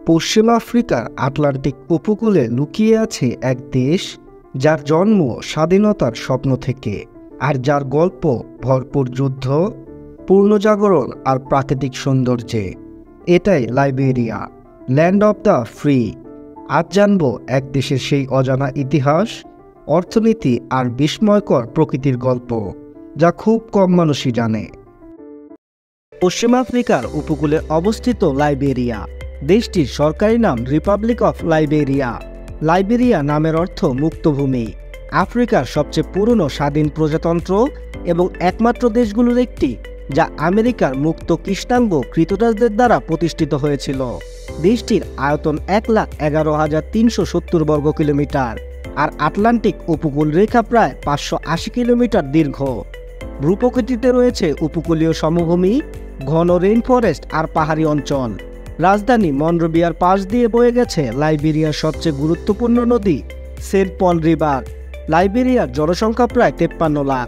পশ্চিম আফ্রিকার আটলান্টিক উপকূলে লুকিয়ে আছে এক দেশ যার জন্ম স্বাধীনতার স্বপ্ন থেকে, আর যার গল্প ভরপুর যুদ্ধ, পূর্ণজাগরণ আর প্রাকৃতিক সৌন্দর্যে। এটাই Liberia, land of the free. আজ জানব এক দেশের সেই অজানা ইতিহাস, অর্থনীতি আর বিস্ময়কর প্রকৃতির গল্প, যা খুব কম মানুষই জানে। পশ্চিম আফ্রিকার উপকূলে অবস্থিত লাইবেরিয়া। দেশটির সরকারি নাম রিপাবলিক অফ লাইবেরিয়া। লাইবেরিয়া নামের অর্থ মুক্তভূমি। আফ্রিকার সবচেয়ে পুরনো স্বাধীন প্রজাতন্ত্র এবং একমাত্র দেশগুলোর একটি, যা আমেরিকার মুক্ত কৃষ্ণাঙ্গ কৃতদাসদের দ্বারা প্রতিষ্ঠিত হয়েছিল। দেশটির আয়তন 1,11,370 বর্গ কিলোমিটার আর আটলান্টিক উপকূল রেখা প্রায় 580 কিলোমিটার দীর্ঘ। ভূপ্রকৃতিতে রয়েছে উপকূলীয় সমভূমি, ঘন রেইন ফরেস্ট আর পাহাড়ি অঞ্চল। রাজধানী মনরোভিয়ার পাশ দিয়ে বয়ে গেছে লাইবেরিয়ার সবচেয়ে গুরুত্বপূর্ণ নদী সেন্ট পল রিভার। লাইবেরিয়ার জনসংখ্যা প্রায় 53 লাখ।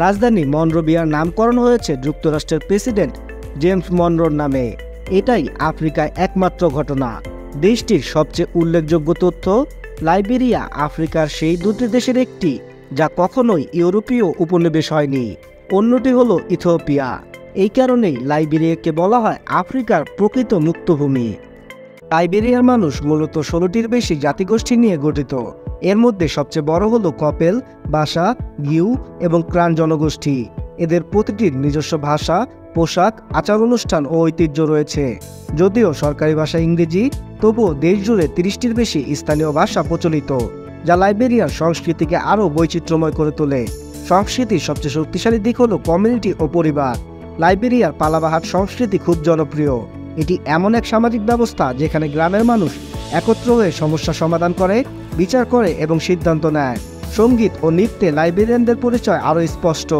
রাজধানী মনরোভিয়ার নামকরণ হয়েছে যুক্তরাষ্ট্রের প্রেসিডেন্ট জেমস মনরোর নামে। এটাই আফ্রিকায় একমাত্র ঘটনা। দেশটির সবচেয়ে উল্লেখযোগ্য তথ্য, লাইবেরিয়া আফ্রিকার সেই দুটি দেশের একটি যা কখনোই ইউরোপীয় উপনিবেশ হয়নি। অন্যটি হলো ইথিওপিয়া। এই কারণেই লাইবেরিয়াকে বলা হয় আফ্রিকার প্রকৃত মুক্তভূমি। লাইবেরিয়ার মানুষ মূলত 16টির বেশি জাতিগোষ্ঠী নিয়ে গঠিত। এর মধ্যে সবচেয়ে বড় হলো কপেল, বাসা, গিউ এবং ক্রান জনগোষ্ঠী। এদের প্রতিটির নিজস্ব ভাষা, পোশাক, আচার অনুষ্ঠান ও ঐতিহ্য রয়েছে। যদিও সরকারি ভাষা ইংরেজি, তবুও দেশ জুড়ে 30টির বেশি স্থানীয় ভাষা প্রচলিত, যা লাইবেরিয়ার সংস্কৃতিকে আরও বৈচিত্র্যময় করে তোলে। সংস্কৃতির সবচেয়ে শক্তিশালী দিক হলো কমিউনিটি ও পরিবার। লাইবেরিয়ার পালাবাহার সংস্কৃতি খুব জনপ্রিয়। এটি এমন এক সামাজিক ব্যবস্থা যেখানে গ্রামের মানুষ একত্র হয়ে সমস্যা সমাধান করে, বিচার করে এবং সিদ্ধান্ত নেয়। সঙ্গীত ও নৃত্যে লাইবেরিয়ানদের পরিচয় আরও স্পষ্ট,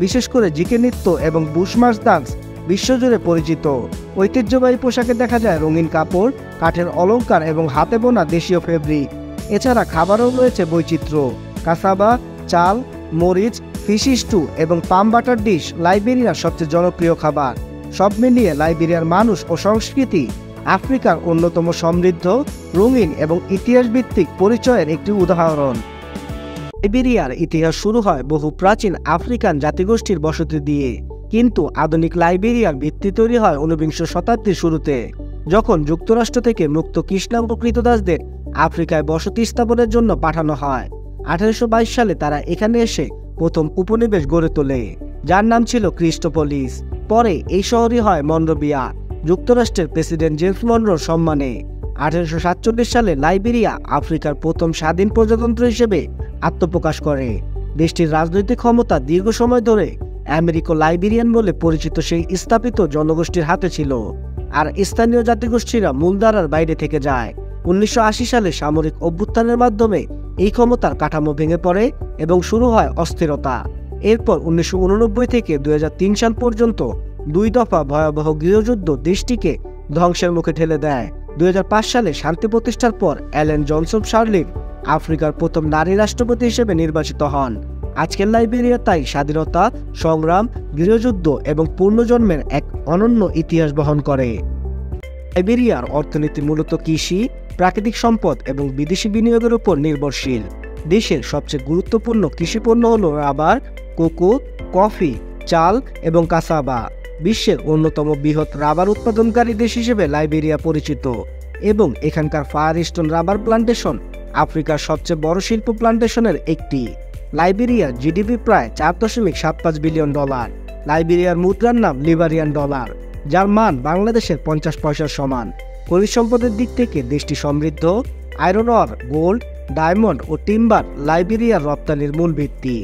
বিশেষ করে জিকে নৃত্য এবং বুশমার্চ ডান্স বিশ্বজুড়ে পরিচিত। ঐতিহ্যবাহী পোশাকে দেখা যায় রঙিন কাপড়, কাঠের অলংকার এবং হাতে বোনা দেশীয় ফেব্রিক। এছাড়া খাবারও রয়েছে বৈচিত্র্য। কাসাবা, চাল, মরিচ, ফিশ স্টু এবং পাম বাটার ডিশ লাইবেরিয়ার সবচেয়ে জনপ্রিয় খাবার। সব মিলিয়ে লাইবেরিয়ার মানুষ ও সংস্কৃতি আফ্রিকার অন্যতম সমৃদ্ধ, রঙিন এবং ইতিহাসভিত্তিক পরিচয়ের একটি উদাহরণ। লাইবেরিয়ার ইতিহাস শুরু হয় বহু প্রাচীন আফ্রিকান জাতিগোষ্ঠীর বসতি দিয়ে, কিন্তু আধুনিক লাইবেরিয়ার ভিত্তি তৈরি হয় 19বিংশ শতাব্দীর শুরুতে, যখন যুক্তরাষ্ট্র থেকে মুক্ত কৃষ্ণাঙ্গ কৃতদাসদের আফ্রিকায় বসতি স্থাপনের জন্য পাঠানো হয়। 1822 সালে তারা এখানে এসে প্রথম উপনিবেশ গড়ে তোলে, যার নাম ছিল ক্রিস্টোপলিস। পরে এই শহরই হয় মনরোভিয়া, যুক্তরাষ্ট্রের প্রেসিডেন্ট জেমস মনরোর সম্মানে। 1847 সালে লাইবেরিয়া আফ্রিকার প্রথম স্বাধীন প্রজাতন্ত্র হিসেবে আত্মপ্রকাশ করে। দেশটির রাজনৈতিক ক্ষমতা দীর্ঘ সময় ধরে আমেরিকান লাইবেরিয়ান বলে পরিচিত সেই স্থাপিত জনগোষ্ঠীর হাতে ছিল, আর স্থানীয় জাতিগোষ্ঠীরা মূলধারার বাইরে থেকে যায়। 1980 সালে সামরিক অভ্যুত্থানের মাধ্যমে এই ক্ষমতার কাঠামো ভেঙে পড়ে এবং শুরু হয় অস্থিরতা। এরপর 1989 থেকে 2003 সাল পর্যন্ত 2 দফা ভয়াবহ গৃহযুদ্ধ দেশটিকে ধ্বংসের মুখে ঠেলে দেয়। 2005 সালে শান্তি প্রতিষ্ঠার পর অ্যালেন জনসন শার্লিফ আফ্রিকার প্রথম নারী রাষ্ট্রপতি হিসেবে নির্বাচিত হন। আজকের লাইবেরিয়া তাই স্বাধীনতা সংগ্রাম, গৃহযুদ্ধ এবং পুনর্জন্মের এক অনন্য ইতিহাস বহন করে। লাইবেরিয়ার অর্থনীতি মূলত কৃষি, প্রাকৃতিক সম্পদ এবং বিদেশি বিনিয়োগের উপর নির্ভরশীল। দেশের সবচেয়ে গুরুত্বপূর্ণ কৃষিপণ্য হল রাবার, কোকো, কফি, চাল এবং কাসাবা। বিশ্বের অন্যতম বৃহৎ রাবার উৎপাদনকারী দেশ হিসেবে লাইবেরিয়া পরিচিত, এবং এখানকার ফায়ারস্টোন রাবার প্লান্টেশন আফ্রিকার সবচেয়ে বড় শিল্প প্লান্টেশনের একটি। লাইবেরিয়ার জিডিপি প্রায় $4.75 বিলিয়ন। লাইবেরিয়ার মুদ্রার নাম লিবারিয়ান ডলার, যার মান বাংলাদেশের 50 পয়সার সমান। খনিজ সম্পদের দিক থেকে দেশটি সমৃদ্ধ। আয়রন অর, গোল্ড, ডায়মন্ড ও টিম্বার লাইবেরিয়ার রপ্তানির মূল ভিত্তি।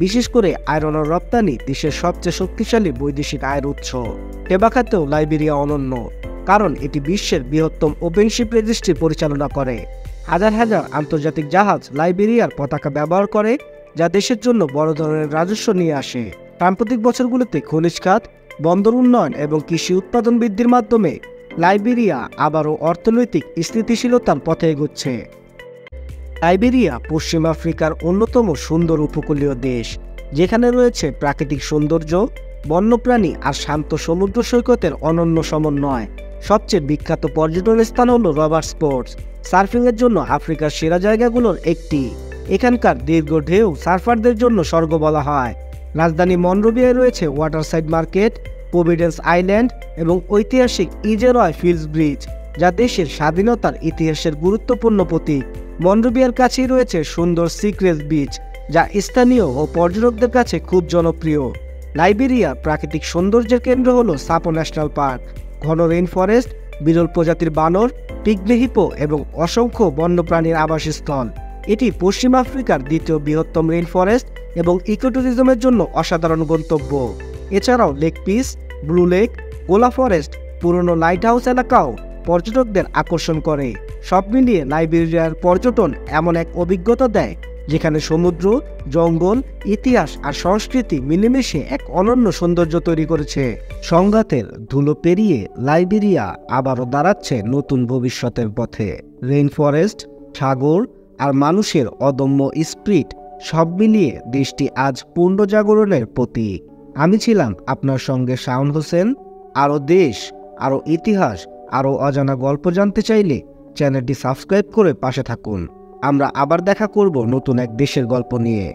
বিশেষ করে আয়রন অর রপ্তানি দেশের সবচেয়ে শক্তিশালী বৈদেশিক আয়ের উৎস। সেবা খাতেও লাইবেরিয়া অনন্য, কারণ এটি বিশ্বের বৃহত্তম ওপেন শিপ রেজিস্ট্রি পরিচালনা করে। হাজার হাজার আন্তর্জাতিক জাহাজ লাইবেরিয়ার পতাকা ব্যবহার করে, যা দেশের জন্য বড় ধরনের রাজস্ব নিয়ে আসে। সাম্প্রতিক বছরগুলোতে খনিজ খাত, বন্দর উন্নয়ন এবং কৃষি উৎপাদন বৃদ্ধির মাধ্যমে লাইবেরিয়া আবারও অর্থনৈতিক স্থিতিশীলতার পথে এগোচ্ছে। লাইবেরিয়া পশ্চিম আফ্রিকার অন্যতম সুন্দর উপকূলীয় দেশ, যেখানে রয়েছে প্রাকৃতিক সৌন্দর্য, বন্যপ্রাণী আর শান্ত সমুদ্র সৈকতের অনন্য সমন্বয়। সবচেয়ে বিখ্যাত পর্যটন স্থান হলো রবার্টস স্পোর্টস। সার্ফিংয়ের জন্য আফ্রিকার সেরা জায়গাগুলোর একটি। এখানকার দীর্ঘ ঢেউ সার্ফারদের জন্য স্বর্গ বলা হয়। রাজধানী মনরোভিয়ায় রয়েছে ওয়াটারসাইড মার্কেট, প্রভিডেন্স আইল্যান্ড এবং ঐতিহাসিক ইজেরয় ফিল্ডস ব্রিজ, যা দেশের স্বাধীনতার ইতিহাসের গুরুত্বপূর্ণ প্রতীক। মনরোভিয়ার কাছেই রয়েছে সুন্দর সিক্রেট বিচ, যা স্থানীয় ও পর্যটকদের কাছে খুব জনপ্রিয়। লাইবেরিয়ার প্রাকৃতিক সৌন্দর্যের কেন্দ্র হলো সাপো ন্যাশনাল পার্ক। ঘন রেইন ফরেস্ট, বিরল প্রজাতির বানর, পিগমি হিপো এবং অসংখ্য বন্যপ্রাণীর আবাসস্থল। এটি পশ্চিম আফ্রিকার দ্বিতীয় বৃহত্তম রেইন ফরেস্ট এবং ইকোট্যুরিজমের জন্য অসাধারণ গন্তব্য। এছাড়াও লেক পিস, ব্লু লেক, গোলা ফরেস্ট, পুরনো লাইট হাউস এলাকাও পর্যটকদের আকর্ষণ করে। সব মিলিয়ে লাইবেরিয়ার পর্যটন এমন এক অভিজ্ঞতা দেয় যেখানে সমুদ্র, জঙ্গল, ইতিহাস আর সংস্কৃতি মিলেমিশে এক অনন্য সৌন্দর্য তৈরি করেছে। সংঘাতের ধুলো পেরিয়ে লাইবেরিয়া আবারও দাঁড়াচ্ছে নতুন ভবিষ্যতের পথে। রেইন ফরেস্ট, সাগর আর মানুষের অদম্য স্পিরিট সব মিলিয়ে দেশটি আজ পূর্ণ জাগরণের প্রতীক। আমি ছিলাম আপনার সঙ্গে শাওন হোসেন। আরও দেশ, আরও ইতিহাস, আরও অজানা গল্প জানতে চাইলে চ্যানেলটি সাবস্ক্রাইব করে পাশে থাকুন। আমরা আবার দেখা করব নতুন এক দেশের গল্প নিয়ে।